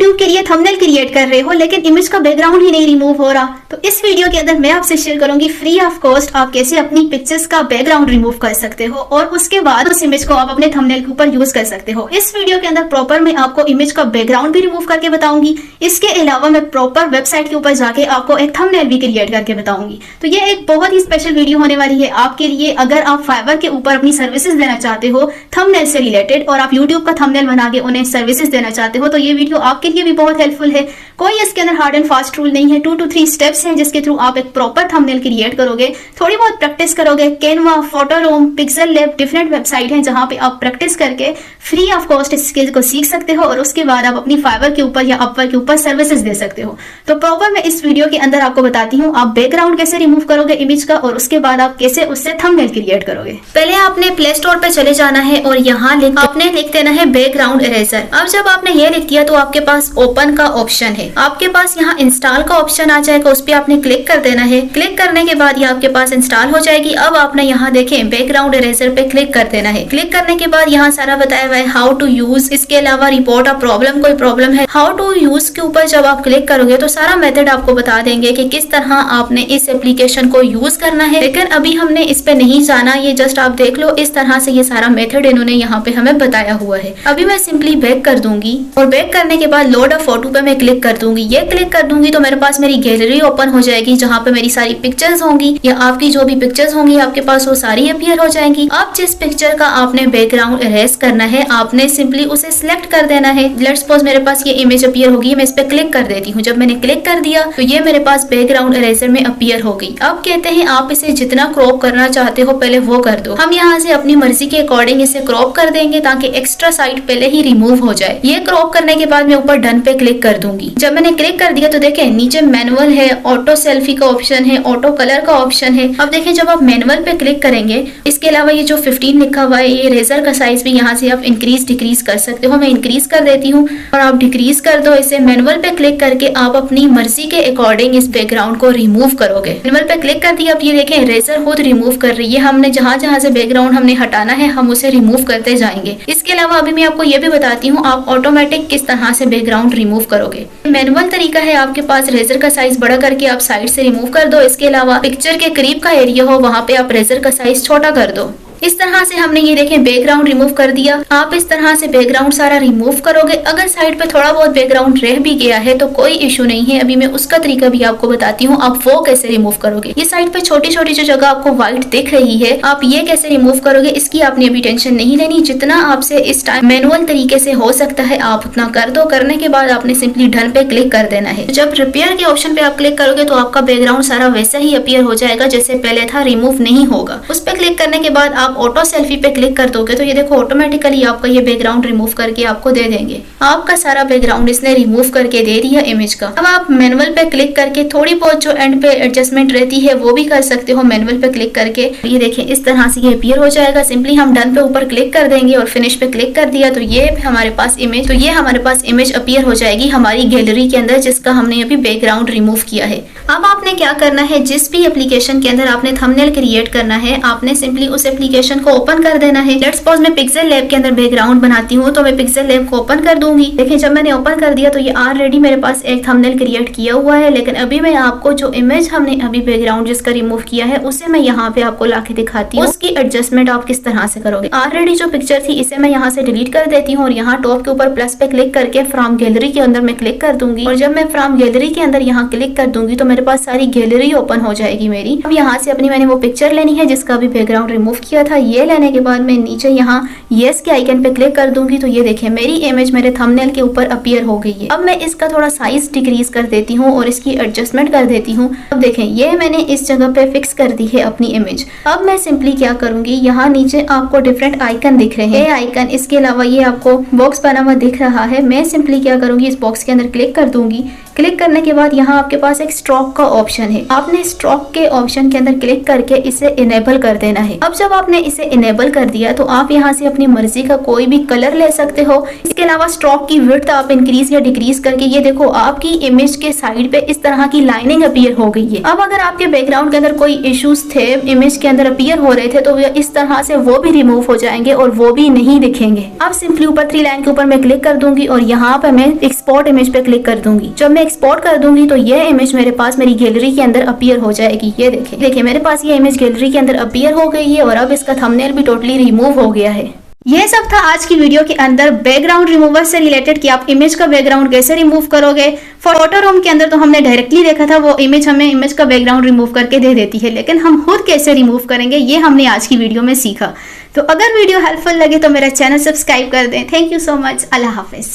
YouTube के लिए thumbnail create कर रहे हो लेकिन इमेज का बैकग्राउंड ही नहीं रिमूव हो रहा, तो इस वीडियो के अंदर मैं आपसे शेयर करूंगी फ्री ऑफ कॉस्ट आप कैसे अपनी पिक्चर्स का बैकग्राउंड रिमूव कर सकते हो और उसके बाद उस इमेज को आप अपने थंबनेल के ऊपर यूज कर सकते हो। इस वीडियो के अंदर प्रॉपर मैं आपको इमेज का बैकग्राउंड भी रिमूव करके बताऊंगी। इसके अलावा मैं प्रॉपर वेबसाइट के ऊपर जाके आपको एक थंबनेल भी क्रिएट करके बताऊंगी। तो ये एक बहुत ही स्पेशल वीडियो होने वाली है आपके लिए। अगर आप फाइवर के ऊपर अपनी सर्विसेज देना चाहते हो थंबनेल से रिलेटेड और आप यूट्यूब का थंबनेल बना के उन्हें सर्विसेज देना चाहते हो तो ये वीडियो आपके लिए भी बहुत हेल्पफुल है। कोई इसके अंदर हार्ड एंड फास्ट रूल नहीं है, 2 to 3 स्टेप्स हैं जिसके थ्रू आप एक प्रॉपर थंबनेल क्रिएट करोगे। थोड़ी बहुत प्रैक्टिस करोगे, Canva, Photoroom, Pixel Lab different website हैं जहां पे आप प्रैक्टिस करके फ्री ऑफ कॉस्ट इस स्किल को सीख सकते हो और उसके बाद आप अपनी फाइवर के ऊपर या अपवर्क के ऊपर सर्विसेज दे सकते हो। तो प्रॉपर मैं इस वीडियो के अंदर आपको बताती हूँ आप बैकग्राउंड कैसे रिमूव करोगे इमेज का और उसके बाद आप कैसे उससे थंबनेल क्रिएट करोगे। पहले आपने प्ले स्टोर पे चले जाना है और यहाँ आपने लिख देना है बैकग्राउंड इरेजर। अब जब आपने ये लिख दिया तो आपके पास ओपन का ऑप्शन है, आपके पास यहाँ इंस्टॉल का ऑप्शन आ जाएगा, उस पर आपने क्लिक कर देना है। क्लिक करने के बाद ये आपके पास इंस्टॉल हो जाएगी। अब आपने यहाँ देखें बैकग्राउंड इरेजर पे क्लिक कर देना है। क्लिक करने के बाद यहाँ सारा बताया हुआ है हाउ टू यूज, इसके अलावा रिपोर्ट अ प्रॉब्लम, कोई प्रॉब्लम है। हाउ टू यूज के ऊपर जब आप क्लिक करोगे तो सारा मेथड आपको बता देंगे कि किस तरह आपने इस एप्लीकेशन को यूज करना है, लेकिन अभी हमने इस पे नहीं जाना, ये जस्ट आप देख लो इस तरह से ये सारा मेथड इन्होंने यहाँ पे हमें बताया हुआ है। अभी मैं सिंपली बैक कर दूंगी और बैक करने के बाद लोड अ फोटो पे मैं क्लिक कर दूंगी। ये क्लिक कर दूंगी तो मेरे पास मेरी गैलरी ओपन हो जाएगी जहाँ पे मेरी सारी पिक्चर्स होंगी या आपकी जो भी पिक्चर्स होंगी आपके पास वो सारी अपीयर हो जाएंगी। अब जिस पिक्चर का आपने बैकग्राउंड इरेज करना है आपने सिंपली उसे सिलेक्ट कर देना है। लेट्स सपोज मेरे पास ये इमेज अपीयर होगी, मैं इस पे क्लिक कर देती हूँ। जब मैंने क्लिक कर दिया तो ये मेरे पास बैकग्राउंड इरेजर में अपीयर हो गई। अब कहते हैं आप इसे जितना क्रॉप करना चाहते हो पहले वो कर दो। हम यहाँ से अपनी मर्जी के अकॉर्डिंग इसे क्रॉप कर देंगे ताकि एक्स्ट्रा साइड पहले ही रिमूव हो जाए। ये क्रॉप करने के बाद मैं ऊपर डन पे क्लिक कर दूंगी। जब मैंने क्लिक कर दिया तो देखें नीचे मैनुअल है, ऑटो सेल्फी का ऑप्शन है, ऑटो कलर का ऑप्शन है। अब देखें जब आप मैनुअल पे क्लिक करेंगे इसके अलावा ये जो 15 लिखा हुआ है ये इरेजर का साइज भी यहाँ से आप इंक्रीज डिक्रीज कर सकते हो। मैं इंक्रीज कर देती हूँ और आप डिक्रीज कर दो। इसे मैनुअल पे क्लिक करके आप अपनी मर्जी के अकॉर्डिंग इस बैकग्राउंड को रिमूव करोगे। मैनुअल पे क्लिक कर दिया, अब ये देखें इरेजर खुद रिमूव कर रही है। हमने जहाँ जहाँ से बैकग्राउंड हमने हटाना है हम उसे रिमूव करते जाएंगे। इसके अलावा अभी मैं आपको ये भी बताती हूँ आप ऑटोमेटिक किस तरह से बैकग्राउंड रिमूव करोगे। मैनुअल तरीका है आपके पास इरेजर का साइज बड़ा करके आप साइड से रिमूव कर दो। इसके अलावा पिक्चर के करीब का एरिया हो वहाँ पे आप इरेजर का साइज छोटा कर दो। इस तरह से हमने ये देखें बैकग्राउंड रिमूव कर दिया। आप इस तरह से बैकग्राउंड सारा रिमूव करोगे। अगर साइड पे थोड़ा बहुत बैकग्राउंड रह भी गया है तो कोई इशू नहीं है, अभी मैं उसका तरीका भी आपको बताती हूँ आप वो कैसे रिमूव करोगे। ये साइड पे छोटी छोटी जो जगह आपको व्हाइट दिख रही है आप ये कैसे रिमूव करोगे इसकी आपने अभी टेंशन नहीं लेनी। जितना आपसे इस टाइम मैनुअल तरीके से हो सकता है आप उतना कर दो। करने के बाद आपने सिंपली डन पे क्लिक कर देना है। जब रिपेयर के ऑप्शन पे आप क्लिक करोगे तो आपका बैकग्राउंड सारा वैसा ही अपीयर हो जाएगा जैसे पहले था, रिमूव नहीं होगा। उस पे क्लिक करने के बाद आप ऑटो सेल्फी पे क्लिक कर दोगे तो ये देखो ऑटोमेटिकली आपका ये बैकग्राउंड रिमूव करके आपको दे देंगे। आपका सारा बैकग्राउंड इसने रिमूव करके दे दिया इमेज का। अब आप मैनुअल पे क्लिक करके थोड़ी बहुत जो एंड पे एडजस्टमेंट रहती है वो भी कर सकते हो मैनुअल पे क्लिक करके। ये देखें इस तरह से ये अपीयर हो जाएगा। सिंपली हम डन पे ऊपर क्लिक कर देंगे और फिनिश पे क्लिक कर दिया तो ये हमारे पास इमेज अपीयर हो जाएगी हमारी गैलरी के अंदर जिसका हमने अभी बैकग्राउंड रिमूव किया है। अब आपने क्या करना है, जिस भी एप्लीकेशन के अंदर आपने थंबनेल क्रिएट करना है आपने सिंपली उस एप्लीकेशन को ओपन कर देना है। लेट्स सपोज मैं पिक्सेल लैब के अंदर बैकग्राउंड बनाती हूँ तो मैं पिक्सेल लैब को ओपन कर दूंगी। देखिए जब मैंने ओपन कर दिया तो ये ऑलरेडी मेरे पास एक थंबनेल क्रिएट किया हुआ है, लेकिन अभी मैं आपको जो इमेज हमने अभी बैकग्राउंड जिसका रिमूव किया है उसे मैं यहाँ पे आपको लाके दिखाती हूँ। उसकी एडजस्टमेंट आप किस तरह से करोगे। ऑलरेडी जो पिक्चर थी इसे मैं यहाँ से डिलीट कर देती हूँ और यहाँ टॉप के ऊपर प्लस पे क्लिक करके फ्रॉम गैलरी के अंदर मैं क्लिक कर दूंगी और जब मैं फ्रॉम गैलरी के अंदर यहाँ क्लिक कर दूंगी तो मेरे पास सारी गैलरी ओपन हो जाएगी मेरी। अब यहाँ से मैंने वो पिक्चर लेनी है जिसका अभी बैकग्राउंड रिमूव किया था। ये लेने के बाद मैं नीचे यहाँ यस के आइकन पे क्लिक कर दूंगी तो ये देखें मेरी इमेज मेरे थंबनेल के ऊपर अपीयर हो गई है। अब मैं इसका थोड़ा साइज डिक्रीज कर देती हूँ और इसकी एडजस्टमेंट कर देती हूँ। अब देखें ये मैंने इस जगह पे फिक्स कर दी है अपनी इमेज। अब मैं सिंपली क्या करूंगी, यहाँ नीचे आपको डिफरेंट आइकन दिख रहे हैं आइकन, इसके अलावा ये आपको बॉक्स बना हुआ दिख रहा है। मैं सिंपली क्या करूंगी इस बॉक्स के अंदर क्लिक कर दूंगी। क्लिक करने के बाद यहाँ आपके पास एक स्ट्रोक का ऑप्शन है। आपने स्ट्रोक के ऑप्शन के अंदर क्लिक करके इसे इनेबल कर देना है। अब जब आपने इसे इनेबल कर दिया तो आप यहाँ से अपनी मर्जी का कोई भी कलर ले सकते हो। इसके अलावा स्ट्रोक की विड्थ आप इंक्रीज या डिक्रीज करके ये देखो आपकी इमेज के साइड पे इस तरह की लाइनिंग अपीयर हो गई है। अब अगर आपके बैकग्राउंड के अंदर कोई इश्यूज थे, इमेज के अंदर अपीयर हो रहे थे, तो इस तरह से वो भी रिमूव हो जाएंगे और वो भी नहीं दिखेंगे। अब सिंपली ऊपर 3 लाइन के ऊपर मैं क्लिक कर दूंगी और यहाँ पे मैं एक्सपोर्ट इमेज पे क्लिक कर दूंगी। जब मैं एक्सपोर्ट कर दूंगी तो ये इमेज मेरे पास मेरी गैलरी के अंदर अपीयर हो जाएगी। ये देखिए मेरे पास ये इमेज गैलरी के अंदर अपीयर हो गई है और अब इसका थंबनेल भी टोटली रिमूव हो गया है। ये सब था आज की वीडियो के अंदर बैकग्राउंड रिमूवर से रिलेटेड कि आप इमेज का बैकग्राउंड कैसे रिमूव करोगे। फोटो रूम के अंदर तो हमने डायरेक्टली देखा था, वो इमेज हमें इमेज का बैकग्राउंड रिमूव करके दे देती है, लेकिन हम खुद कैसे रिमूव करेंगे ये हमने आज की वीडियो में सीखा। तो अगर वीडियो हेल्पफुल लगे तो मेरा चैनल सब्सक्राइब कर दें। Thank you so much. Allah Hafiz.